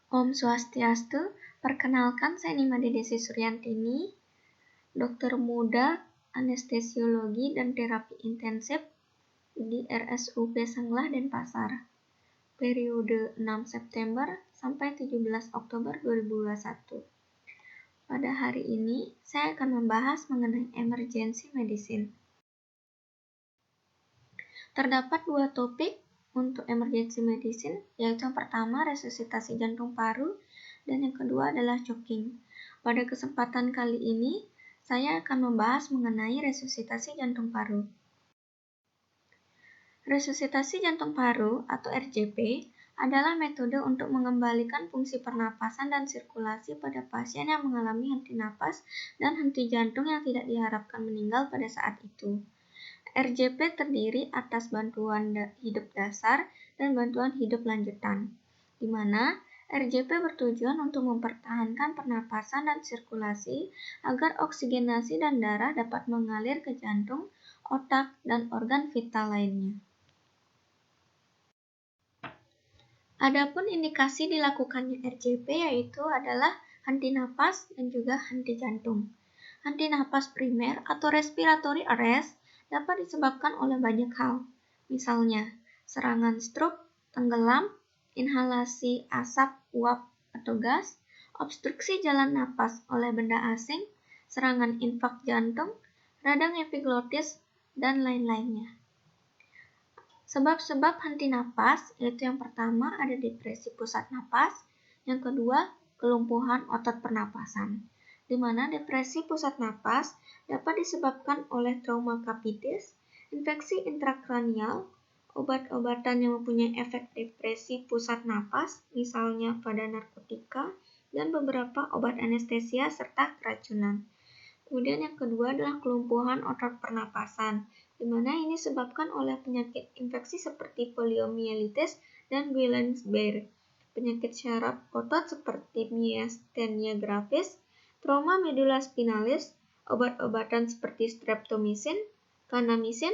Om Swastiastu, perkenalkan saya Nima Desi Suryantini, dokter muda anestesiologi dan terapi intensif di RSUP Sanglah Denpasar, periode 6 September sampai 17 Oktober 2021. Pada hari ini, saya akan membahas mengenai emergency medicine. Terdapat dua topik untuk emergency medicine, yaitu yang pertama resusitasi jantung paru dan yang kedua adalah choking. Pada kesempatan kali ini, saya akan membahas mengenai resusitasi jantung paru. Resusitasi jantung paru atau RJP adalah metode untuk mengembalikan fungsi pernapasan dan sirkulasi pada pasien yang mengalami henti napas dan henti jantung yang tidak diharapkan meninggal pada saat itu. RJP terdiri atas bantuan hidup dasar dan bantuan hidup lanjutan, di mana RJP bertujuan untuk mempertahankan pernapasan dan sirkulasi agar oksigenasi dan darah dapat mengalir ke jantung, otak, dan organ vital lainnya. Adapun indikasi dilakukannya RJP yaitu adalah henti napas dan juga henti jantung. Henti napas primer atau respiratory arrest dapat disebabkan oleh banyak hal, misalnya serangan stroke, tenggelam, inhalasi asap, uap, atau gas, obstruksi jalan napas oleh benda asing, serangan infak jantung, radang epiglotis, dan lain-lainnya. Sebab-sebab henti napas yaitu yang pertama ada depresi pusat napas, yang kedua kelumpuhan otot pernapasan, di mana depresi pusat napas dapat disebabkan oleh trauma capitis, infeksi intrakranial, obat-obatan yang mempunyai efek depresi pusat napas, misalnya pada narkotika, dan beberapa obat anestesia serta keracunan. Kemudian yang kedua adalah kelumpuhan otot pernapasan, di mana ini disebabkan oleh penyakit infeksi seperti poliomyelitis dan Guillain-Barré, penyakit syaraf otot seperti myasthenia gravis, trauma medula spinalis, obat-obatan seperti streptomycin, kanamycin,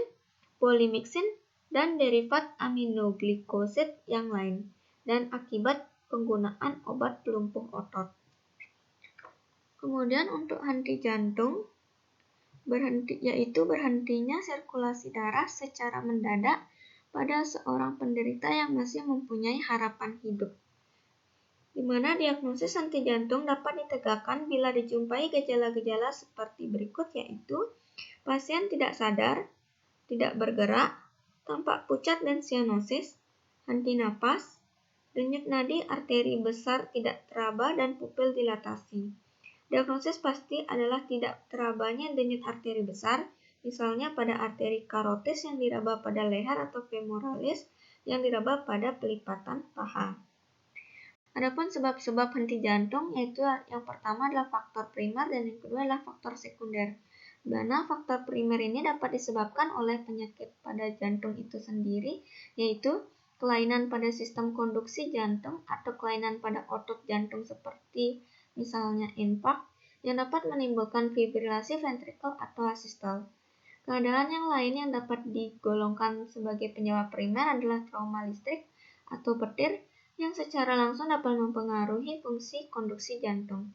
polymyxin, dan derivat aminoglikosid yang lain, dan akibat penggunaan obat pelumpuh otot. Kemudian untuk henti jantung, berhentinya sirkulasi darah secara mendadak pada seorang penderita yang masih mempunyai harapan hidup. Di mana diagnosis henti jantung dapat ditegakkan bila dijumpai gejala-gejala seperti berikut, yaitu pasien tidak sadar, tidak bergerak, tampak pucat dan sianosis, henti napas, denyut nadi arteri besar tidak teraba dan pupil dilatasi. Diagnosis pasti adalah tidak terabanya denyut arteri besar, misalnya pada arteri karotis yang diraba pada leher atau femoralis yang diraba pada pelipatan paha. Adapun sebab-sebab henti jantung yaitu yang pertama adalah faktor primer dan yang kedua adalah faktor sekunder. Di mana faktor primer ini dapat disebabkan oleh penyakit pada jantung itu sendiri, yaitu kelainan pada sistem konduksi jantung atau kelainan pada otot jantung seperti misalnya infark yang dapat menimbulkan fibrilasi ventrikel atau asistol. Keadaan yang lain yang dapat digolongkan sebagai penyebab primer adalah trauma listrik atau petir yang secara langsung dapat mempengaruhi fungsi konduksi jantung.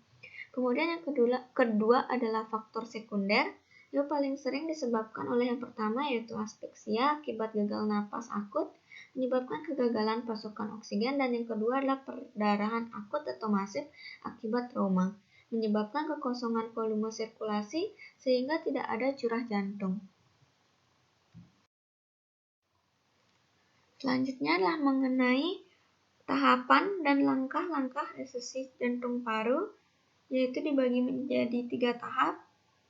Kemudian yang kedua adalah faktor sekunder yang paling sering disebabkan oleh yang pertama yaitu aspeksia akibat gagal napas akut menyebabkan kegagalan pasokan oksigen, dan yang kedua adalah perdarahan akut atau masif akibat trauma menyebabkan kekosongan volume sirkulasi sehingga tidak ada curah jantung. Selanjutnya adalah mengenai tahapan dan langkah-langkah resusitasi jantung paru, yaitu dibagi menjadi 3 tahap.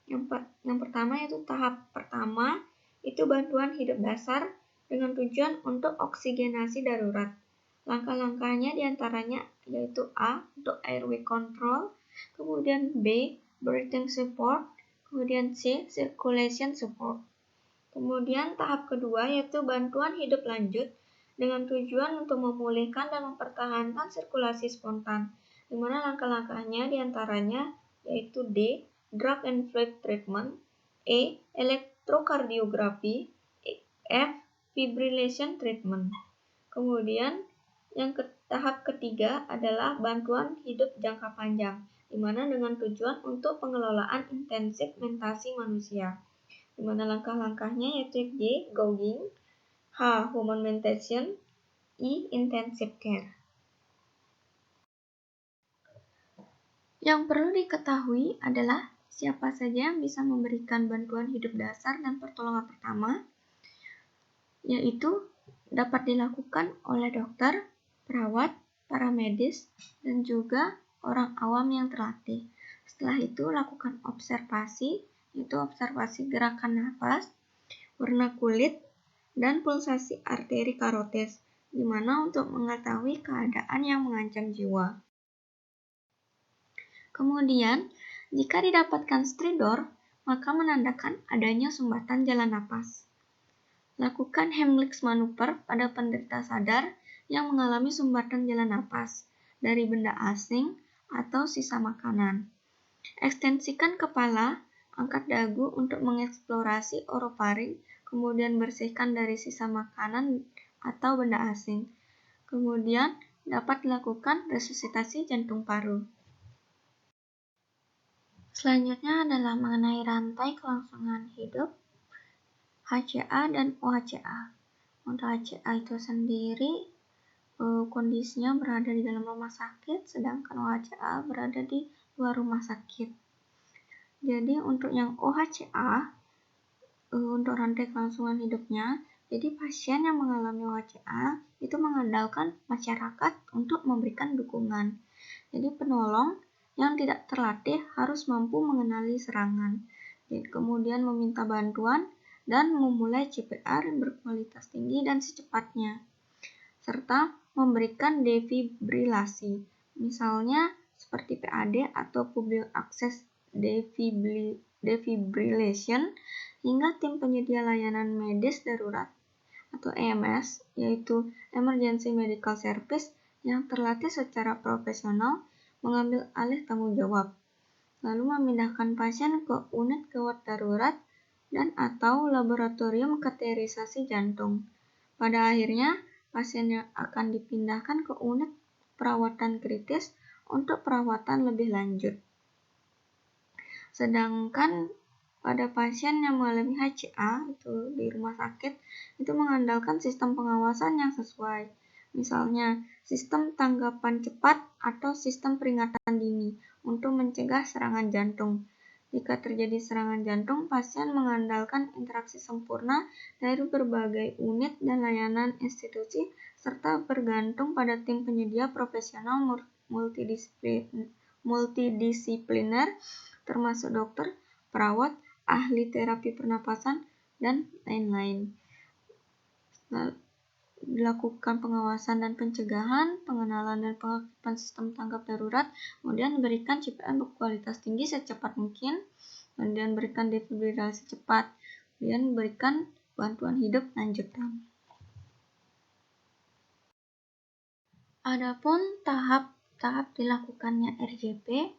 Yang pertama yaitu tahap pertama, itu bantuan hidup dasar dengan tujuan untuk oksigenasi darurat. Langkah-langkahnya diantaranya yaitu A, untuk airway control, kemudian B, breathing support, kemudian C, circulation support. Kemudian tahap kedua yaitu bantuan hidup lanjut dengan tujuan untuk memulihkan dan mempertahankan sirkulasi spontan, di mana langkah-langkahnya diantaranya yaitu D, drug and fluid treatment, E, elektrokardiografi, F, fibrillation treatment. Kemudian yang tahap ketiga adalah bantuan hidup jangka panjang, di mana dengan tujuan untuk pengelolaan intensif mentasi manusia, di mana langkah-langkahnya yaitu J. Gouging, H. Human mentation, I. Intensive care. Yang perlu diketahui adalah siapa saja yang bisa memberikan bantuan hidup dasar dan pertolongan pertama, yaitu dapat dilakukan oleh dokter, perawat, para medis, dan juga orang awam yang terlatih. Setelah itu, lakukan observasi, yaitu observasi gerakan nafas, warna kulit, dan pulsasi arteri karotis, di mana untuk mengetahui keadaan yang mengancam jiwa. Kemudian, jika didapatkan stridor, maka menandakan adanya sumbatan jalan napas. Lakukan Heimlich manuver pada penderita sadar yang mengalami sumbatan jalan napas dari benda asing atau sisa makanan. Ekstensikan kepala, angkat dagu untuk mengeksplorasi orofaring, kemudian bersihkan dari sisa makanan atau benda asing. Kemudian dapat dilakukan resusitasi jantung paru. Selanjutnya adalah mengenai rantai kelangsungan hidup, HCA dan OHCA. Untuk HCA itu sendiri kondisinya berada di dalam rumah sakit, sedangkan OHCA berada di luar rumah sakit. Jadi untuk yang OHCA, untuk rantai kelangsungan hidupnya, jadi pasien yang mengalami OHCA itu mengandalkan masyarakat untuk memberikan dukungan. Jadi penolong yang tidak terlatih harus mampu mengenali serangan, kemudian meminta bantuan, dan memulai CPR berkualitas tinggi dan secepatnya, serta memberikan defibrilasi, misalnya seperti PAD atau public access defibrillation, hingga tim penyedia layanan medis darurat atau EMS, yaitu Emergency Medical Service, yang terlatih secara profesional mengambil alih tanggung jawab, lalu memindahkan pasien ke unit gawat darurat dan atau laboratorium kateterisasi jantung. Pada akhirnya, pasien yang akan dipindahkan ke unit perawatan kritis untuk perawatan lebih lanjut. Sedangkan pada pasien yang mengalami HCA itu di rumah sakit itu mengandalkan sistem pengawasan yang sesuai. Misalnya, sistem tanggapan cepat atau sistem peringatan dini untuk mencegah serangan jantung. Jika terjadi serangan jantung, pasien mengandalkan interaksi sempurna dari berbagai unit dan layanan institusi serta bergantung pada tim penyedia profesional multidisipliner termasuk dokter, perawat, ahli terapi pernapasan, dan lain-lain. Dilakukan pengawasan dan pencegahan, pengenalan dan pengaktifan sistem tanggap darurat, kemudian berikan CPR berkualitas tinggi secepat mungkin, kemudian berikan defibrilasi cepat, kemudian berikan bantuan hidup lanjutan. Adapun tahap dilakukannya RJP,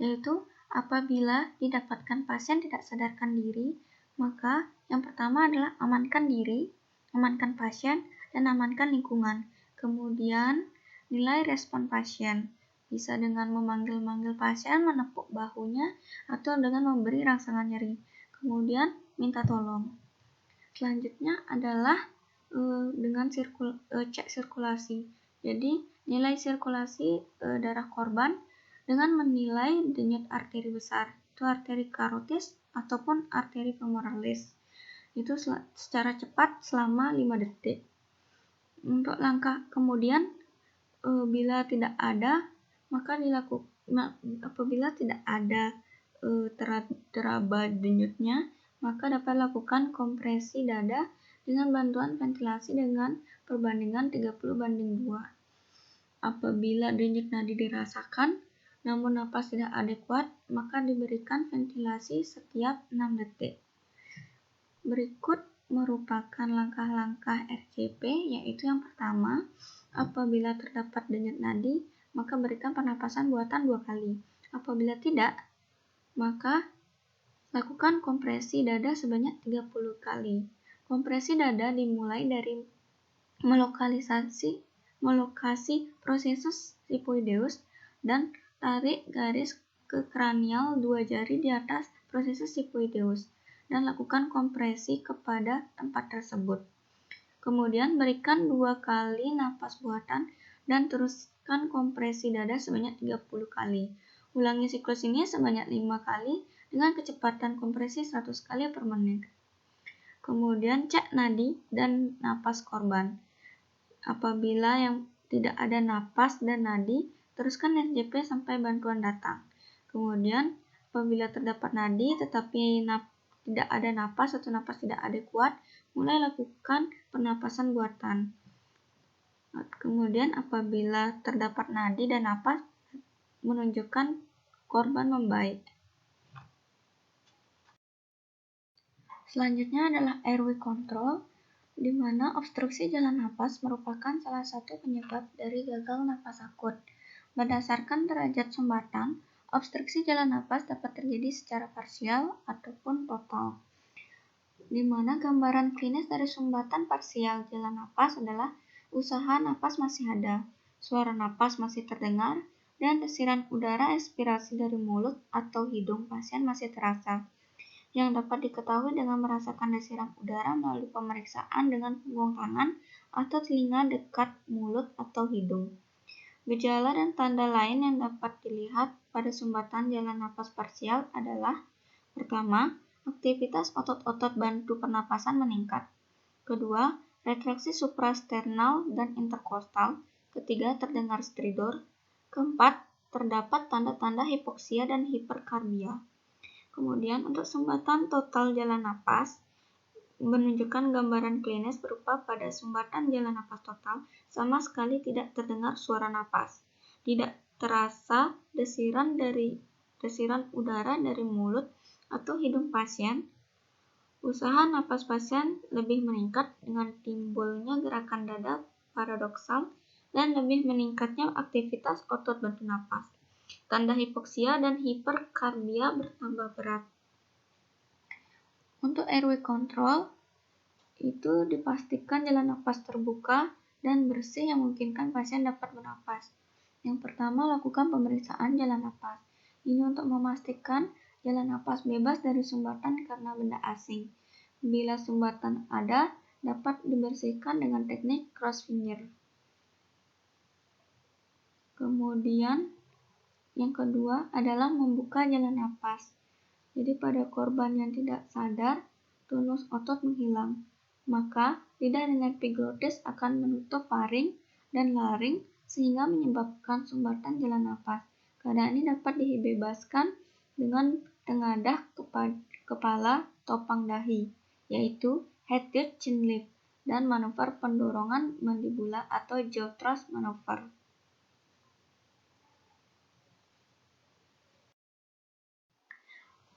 yaitu apabila didapatkan pasien tidak sadarkan diri, maka yang pertama adalah amankan diri, amankan pasien, dan amankan lingkungan. Kemudian, nilai respon pasien. Bisa dengan memanggil-manggil pasien, menepuk bahunya, atau dengan memberi rangsangan nyeri. Kemudian, minta tolong. Selanjutnya adalah dengan cek sirkulasi. Jadi, nilai sirkulasi darah korban dengan menilai denyut arteri besar, itu arteri karotis ataupun arteri femoralis. Itu secara cepat selama 5 detik. Untuk langkah kemudian, bila tidak ada, maka apabila tidak ada teraba denyutnya, maka dapat lakukan kompresi dada dengan bantuan ventilasi dengan perbandingan 30:2. Apabila denyut nadi dirasakan, namun napas tidak adekuat, maka diberikan ventilasi setiap 6 detik. Berikut merupakan langkah-langkah RJP, yaitu yang pertama, apabila terdapat denyut nadi, maka berikan pernapasan buatan 2 kali. Apabila tidak, maka lakukan kompresi dada sebanyak 30 kali. Kompresi dada dimulai dari melokalisasi melokasi prosesus sifoideus, dan tarik garis ke kranial 2 jari di atas prosesus sifoideus, dan lakukan kompresi kepada tempat tersebut. Kemudian berikan 2 kali napas buatan dan teruskan kompresi dada sebanyak 30 kali. Ulangi siklus ini sebanyak 5 kali dengan kecepatan kompresi 100 kali per menit. Kemudian cek nadi dan napas korban. Apabila yang tidak ada napas dan nadi, teruskan RJP sampai bantuan datang. Kemudian apabila terdapat nadi tetapi tidak ada napas atau napas tidak adekuat, mulai lakukan pernapasan buatan. Kemudian apabila terdapat nadi dan napas, menunjukkan korban membaik. Selanjutnya adalah airway control, di mana obstruksi jalan napas merupakan salah satu penyebab dari gagal napas akut. Berdasarkan derajat sumbatan, obstruksi jalan napas dapat terjadi secara parsial ataupun total. Di mana gambaran klinis dari sumbatan parsial jalan napas adalah usaha napas masih ada, suara napas masih terdengar, dan desiran udara ekspirasi dari mulut atau hidung pasien masih terasa, yang dapat diketahui dengan merasakan desiran udara melalui pemeriksaan dengan punggung tangan atau telinga dekat mulut atau hidung. Gejala dan tanda lain yang dapat dilihat pada sumbatan jalan napas parsial adalah: pertama, aktivitas otot-otot bantu pernapasan meningkat. Kedua, retraksi suprasternal dan interkostal. Ketiga, terdengar stridor. Keempat, terdapat tanda-tanda hipoksia dan hiperkarbia. Kemudian untuk sumbatan total jalan napas menunjukkan gambaran klinis berupa pada sumbatan jalan napas total sama sekali tidak terdengar suara napas, tidak terasa desiran udara dari mulut atau hidung pasien. Usaha napas pasien lebih meningkat dengan timbulnya gerakan dada paradoksal dan lebih meningkatnya aktivitas otot bantu napas. Tanda hipoksia dan hiperkarbia bertambah berat. Untuk airway control, itu dipastikan jalan napas terbuka dan bersih yang memungkinkan pasien dapat bernapas. Yang pertama, lakukan pemeriksaan jalan napas. Ini untuk memastikan jalan napas bebas dari sumbatan karena benda asing. Bila sumbatan ada, dapat dibersihkan dengan teknik cross finger. Kemudian, yang kedua adalah membuka jalan napas. Jadi pada korban yang tidak sadar, tonus otot menghilang. Maka lidah dan epiglotis akan menutup faring dan laring sehingga menyebabkan sumbatan jalan napas. Keadaan ini dapat dibebaskan dengan tengadah kepala topang dahi, yaitu head tilt chin lift, dan manuver pendorongan mandibula atau jaw thrust maneuver.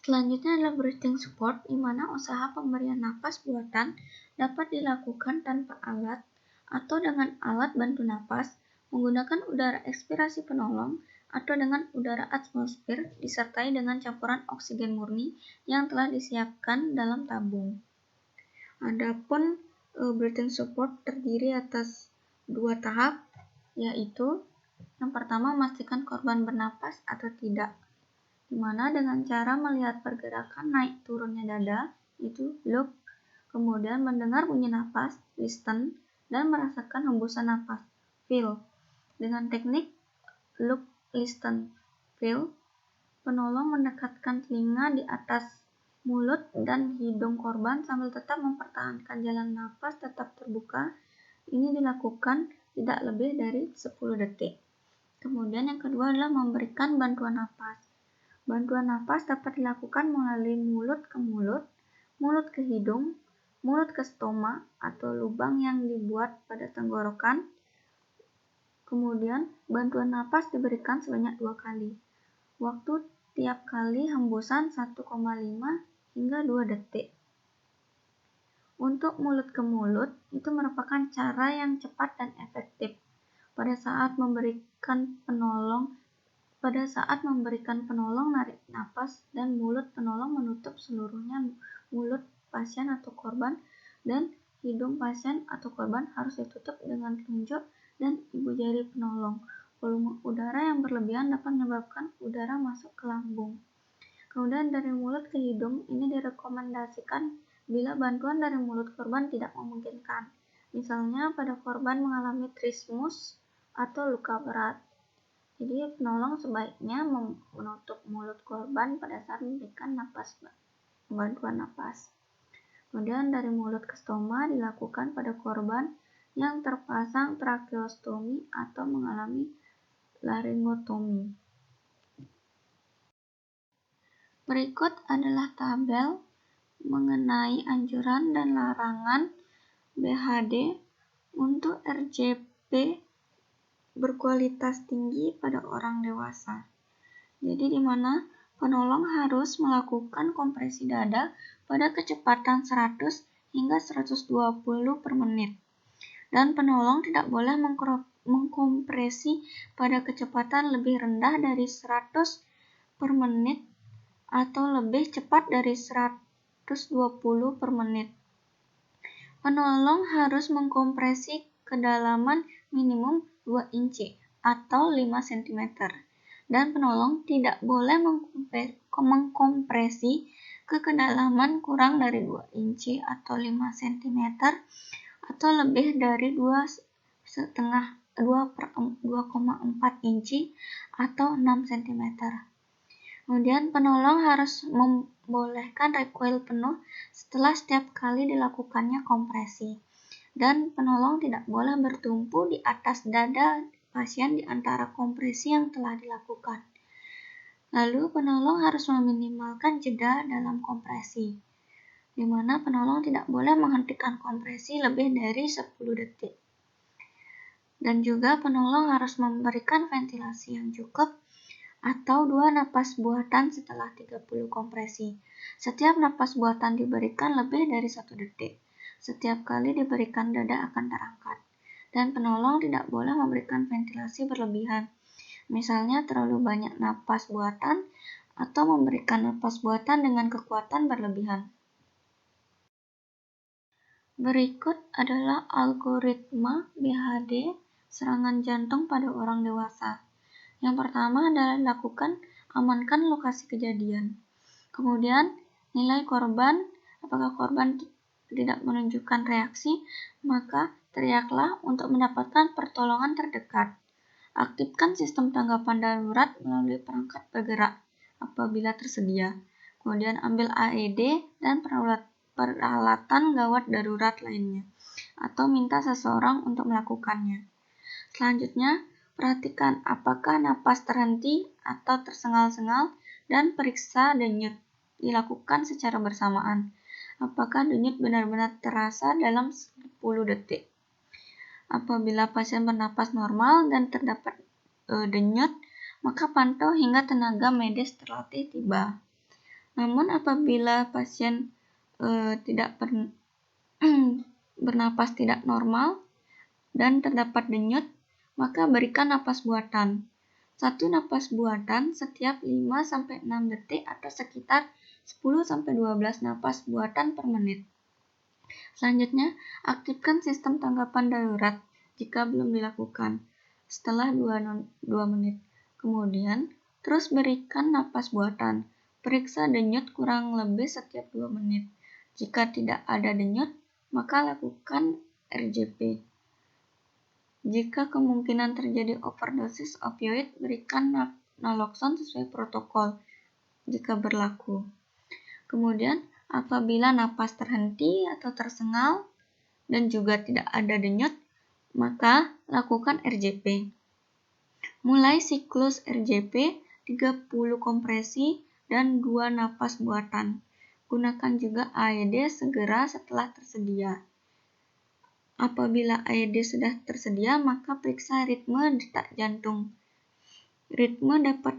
Selanjutnya adalah breathing support, di mana usaha pemberian napas buatan dapat dilakukan tanpa alat atau dengan alat bantu napas, menggunakan udara ekspirasi penolong, atau dengan udara atmosfer disertai dengan campuran oksigen murni yang telah disiapkan dalam tabung. Adapun breathing support terdiri atas 2 tahap, yaitu yang pertama, memastikan korban bernapas atau tidak, di mana dengan cara melihat pergerakan naik turunnya dada, itu look, kemudian mendengar bunyi napas, listen, dan merasakan hembusan napas, feel. Dengan teknik look, listen, feel, penolong mendekatkan telinga di atas mulut dan hidung korban sambil tetap mempertahankan jalan napas tetap terbuka. Ini dilakukan tidak lebih dari 10 detik. Kemudian yang kedua adalah memberikan bantuan napas. Bantuan napas dapat dilakukan melalui mulut ke mulut, mulut ke hidung, mulut ke stoma atau lubang yang dibuat pada tenggorokan. Kemudian bantuan napas diberikan sebanyak 2 kali. Waktu tiap kali hembusan 1,5 hingga 2 detik. Untuk mulut ke mulut, itu merupakan cara yang cepat dan efektif. Pada saat memberikan penolong narik napas dan mulut penolong menutup seluruhnya mulut pasien atau korban, dan hidung pasien atau korban harus ditutup dengan telunjuk dan ibu jari penolong. Volume udara yang berlebihan dapat menyebabkan udara masuk ke lambung. Kemudian dari mulut ke hidung ini direkomendasikan bila bantuan dari mulut korban tidak memungkinkan. Misalnya pada korban mengalami trismus atau luka berat. Jadi penolong sebaiknya menutup mulut korban pada saat memberikan bantuan napas. Kemudian dari mulut ke stoma dilakukan pada korban yang terpasang tracheostomi atau mengalami laryngotomi. Berikut adalah tabel mengenai anjuran dan larangan BHD untuk RJP berkualitas tinggi pada orang dewasa. Jadi di mana penolong harus melakukan kompresi dada pada kecepatan 100 hingga 120 per menit. Dan penolong tidak boleh mengkompresi pada kecepatan lebih rendah dari 100 per menit atau lebih cepat dari 120 per menit. Penolong harus mengkompresi kedalaman minimum 2 inci atau 5 cm. Dan penolong tidak boleh mengkompresi ke kedalaman kurang dari 2 inci atau 5 cm atau lebih dari 2,4 inci atau 6 cm. Kemudian penolong harus membolehkan recoil penuh setelah setiap kali dilakukannya kompresi. Dan penolong tidak boleh bertumpu di atas dada pasien di antara kompresi yang telah dilakukan. Lalu penolong harus meminimalkan jeda dalam kompresi, di mana penolong tidak boleh menghentikan kompresi lebih dari 10 detik. Dan juga penolong harus memberikan ventilasi yang cukup atau 2 napas buatan setelah 30 kompresi. Setiap napas buatan diberikan lebih dari 1 detik. Setiap kali diberikan dada akan terangkat. Dan penolong tidak boleh memberikan ventilasi berlebihan. Misalnya terlalu banyak napas buatan atau memberikan napas buatan dengan kekuatan berlebihan. Berikut adalah algoritma BHD serangan jantung pada orang dewasa. Yang pertama adalah lakukan amankan lokasi kejadian. Kemudian nilai korban, apakah korban tidak menunjukkan reaksi, maka teriaklah untuk mendapatkan pertolongan terdekat. Aktifkan sistem tanggapan darurat melalui perangkat bergerak apabila tersedia. Kemudian ambil AED dan peralatan gawat darurat lainnya, atau minta seseorang untuk melakukannya. Selanjutnya, perhatikan apakah napas terhenti atau tersengal-sengal dan periksa denyut dilakukan secara bersamaan. Apakah denyut benar-benar terasa dalam 10 detik. Apabila pasien bernapas normal dan terdapat denyut, maka pantau hingga tenaga medis terlatih tiba. Namun apabila pasien tidak bernapas tidak normal dan terdapat denyut, maka berikan napas buatan. 1 napas buatan setiap 5-6 detik atau sekitar 10-12 napas buatan per menit. Selanjutnya, aktifkan sistem tanggapan darurat jika belum dilakukan setelah 2 menit. Kemudian, terus berikan napas buatan. Periksa denyut kurang lebih setiap 2 menit. Jika tidak ada denyut, maka lakukan RJP. Jika kemungkinan terjadi overdosis opioid, berikan naloxone sesuai protokol jika berlaku. Kemudian, apabila napas terhenti atau tersengal dan juga tidak ada denyut, maka lakukan RJP. Mulai siklus RJP 30 kompresi dan 2 napas buatan. Gunakan juga AED segera setelah tersedia. Apabila AED sudah tersedia, maka periksa ritme detak jantung. Ritme dapat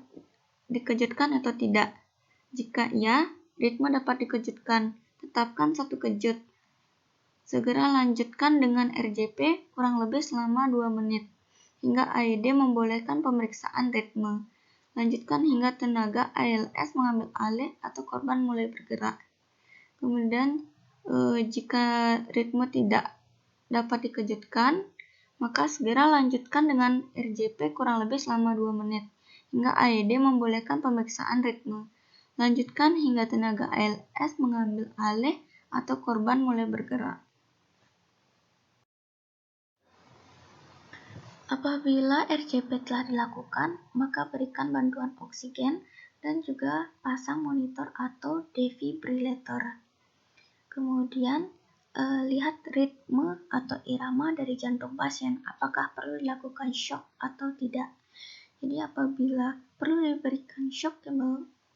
dikejutkan atau tidak? Jika iya, ritme dapat dikejutkan. Tetapkan 1 kejut. Segera lanjutkan dengan RJP kurang lebih selama 2 menit, hingga AED membolehkan pemeriksaan ritme. Lanjutkan hingga tenaga ALS mengambil alih atau korban mulai bergerak. Kemudian, jika ritme tidak dapat dikejutkan, maka segera lanjutkan dengan RJP kurang lebih selama 2 menit, hingga AED membolehkan pemeriksaan ritme. Lanjutkan hingga tenaga ALS mengambil alih atau korban mulai bergerak. Apabila RJP telah dilakukan, maka berikan bantuan oksigen dan juga pasang monitor atau defibrillator. Kemudian, lihat ritme atau irama dari jantung pasien, apakah perlu dilakukan shock atau tidak. Jadi apabila perlu diberikan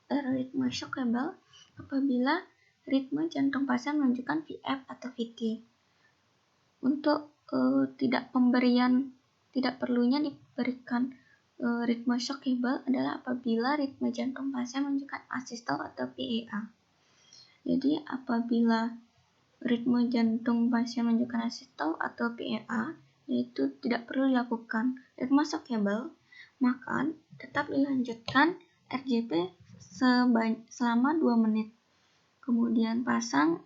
ritme shockable, apabila ritme jantung pasien menunjukkan VF atau VT. Untuk tidak perlunya diberikan ritme shockable adalah apabila ritme jantung pasien menunjukkan asystole atau PEA. Jadi apabila ritme jantung pasien menunjukkan asystole atau PEA, yaitu tidak perlu dilakukan ritme shockable, maka tetap dilanjutkan RJP selama 2 menit. Kemudian pasang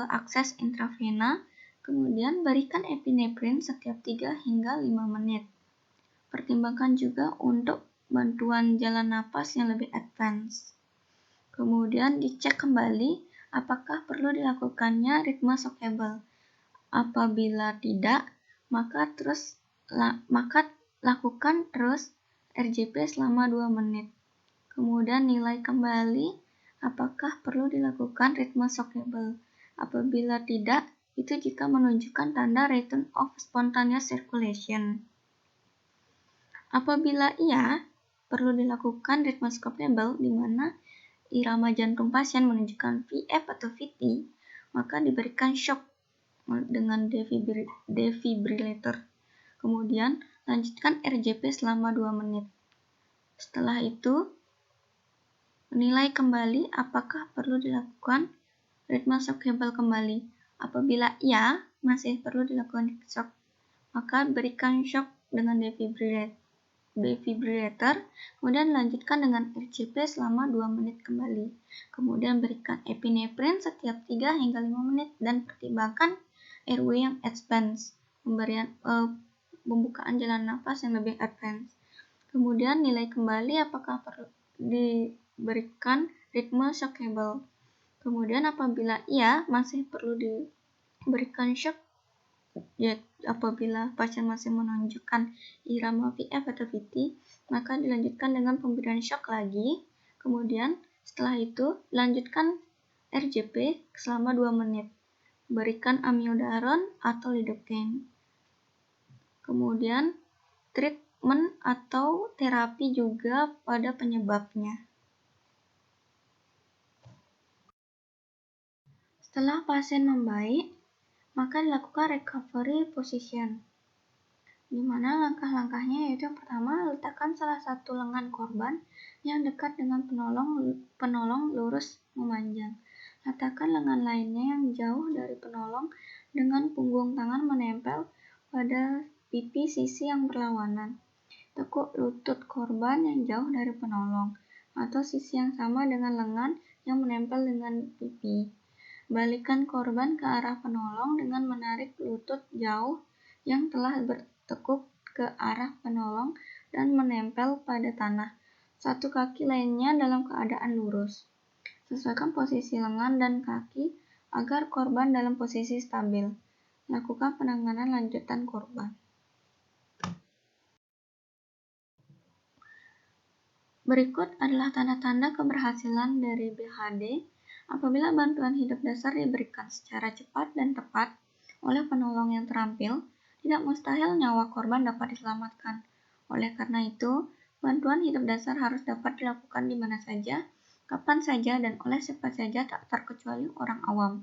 akses intravena, kemudian berikan epinefrin setiap 3 hingga 5 menit. Pertimbangkan juga untuk bantuan jalan napas yang lebih advance. Kemudian dicek kembali apakah perlu dilakukannya ritme shockable. Apabila tidak, maka lakukan terus RJP selama 2 menit. Kemudian nilai kembali apakah perlu dilakukan ritme shockable. Apabila tidak, itu jika menunjukkan tanda return of spontaneous circulation. Apabila iya, perlu dilakukan ritme shockable di mana irama jantung pasien menunjukkan VF atau VT, maka diberikan shock dengan defibrillator. Kemudian, lanjutkan RJP selama 2 menit. Setelah itu, menilai kembali apakah perlu dilakukan ritme shockable kembali. Apabila iya, masih perlu dilakukan shock, maka berikan shock dengan defibrillator, kemudian lanjutkan dengan RJP selama 2 menit kembali. Kemudian berikan epinefrin setiap 3 hingga 5 menit dan pertimbangkan airway yang advance, pembukaan jalan nafas yang lebih advance. Kemudian nilai kembali apakah perlu diberikan ritme shockable. Kemudian apabila iya, masih perlu diberikan shock, ya apabila pasien masih menunjukkan irama VF atau VT, maka dilanjutkan dengan pemberian shock lagi. Kemudian setelah itu lanjutkan RJP selama 2 menit. Berikan amiodaron atau lidocaine. Kemudian treatment atau terapi juga pada penyebabnya. Setelah pasien membaik, maka dilakukan recovery position, di mana langkah-langkahnya yaitu yang pertama, letakkan salah satu lengan korban yang dekat dengan penolong lurus memanjang. Letakkan lengan lainnya yang jauh dari penolong dengan punggung tangan menempel pada pipi sisi yang berlawanan. Tekuk lutut korban yang jauh dari penolong, atau sisi yang sama dengan lengan yang menempel dengan pipi. Balikkan korban ke arah penolong dengan menarik lutut jauh yang telah bertekuk ke arah penolong dan menempel pada tanah. Satu kaki lainnya dalam keadaan lurus. Sesuaikan posisi lengan dan kaki agar korban dalam posisi stabil. Lakukan penanganan lanjutan korban. Berikut adalah tanda-tanda keberhasilan dari BHD. Apabila bantuan hidup dasar diberikan secara cepat dan tepat oleh penolong yang terampil, tidak mustahil nyawa korban dapat diselamatkan. Oleh karena itu, bantuan hidup dasar harus dapat dilakukan di mana saja, kapan saja, dan oleh siapa saja tak terkecuali orang awam.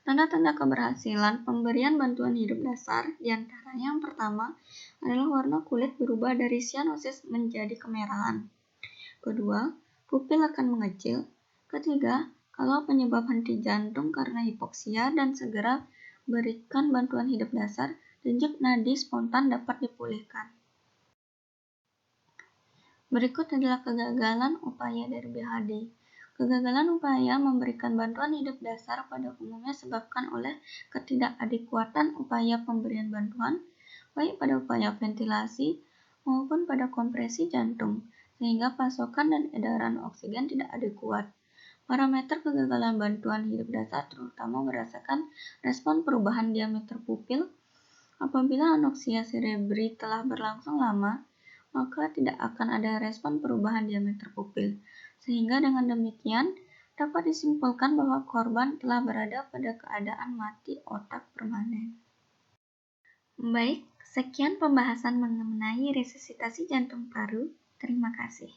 Tanda-tanda keberhasilan pemberian bantuan hidup dasar diantaranya yang pertama adalah warna kulit berubah dari sianosis menjadi kemerahan. Kedua, pupil akan mengecil. Ketiga, kalau penyebab henti jantung karena hipoksia dan segera berikan bantuan hidup dasar, denyut nadi spontan dapat dipulihkan. Berikut adalah kegagalan upaya dari BHD. Kegagalan upaya memberikan bantuan hidup dasar pada umumnya disebabkan oleh ketidakadekuatan upaya pemberian bantuan, baik pada upaya ventilasi maupun pada kompresi jantung, sehingga pasokan dan edaran oksigen tidak adekuat. Parameter kegagalan bantuan hidup dasar terutama berdasarkan respon perubahan diameter pupil. Apabila anoksia cerebri telah berlangsung lama, maka tidak akan ada respon perubahan diameter pupil, sehingga dengan demikian dapat disimpulkan bahwa korban telah berada pada keadaan mati otak permanen. Baik, sekian pembahasan mengenai resusitasi jantung paru. Terima kasih.